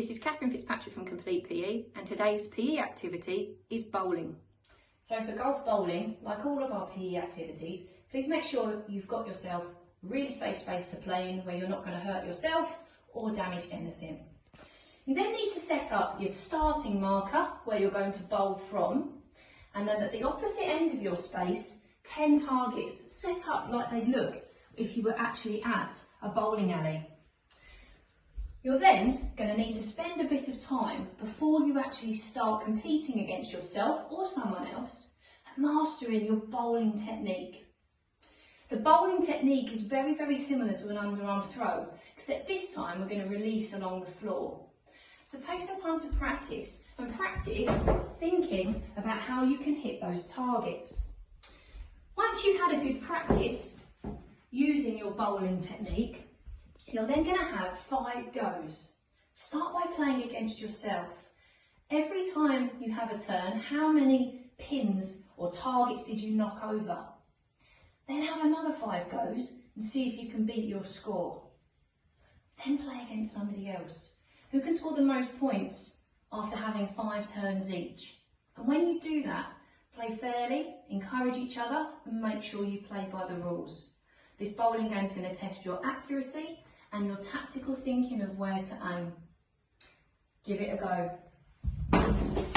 This is Catherine Fitzpatrick from Complete PE, and today's PE activity is bowling. So for golf bowling, like all of our PE activities, please make sure you've got yourself a really safe space to play in where you're not going to hurt yourself or damage anything. You then need to set up your starting marker where you're going to bowl from, and then at the opposite end of your space, 10 targets set up like they'd look if you were actually at a bowling alley. You're then going to need to spend a bit of time before you actually start competing against yourself or someone else at mastering your bowling technique. The bowling technique is very, very similar to an underarm throw, except this time we're going to release along the floor. So take some time to practice, and practice thinking about how you can hit those targets. Once you've had a good practice using your bowling technique, you're then going to have 5 goes. Start by playing against yourself. Every time you have a turn, how many pins or targets did you knock over? Then have another 5 goes and see if you can beat your score. Then play against somebody else who can score the most points after having 5 turns each. And when you do that, play fairly, encourage each other, and make sure you play by the rules. This bowling game is going to test your accuracy and your tactical thinking of where to aim. Give it a go.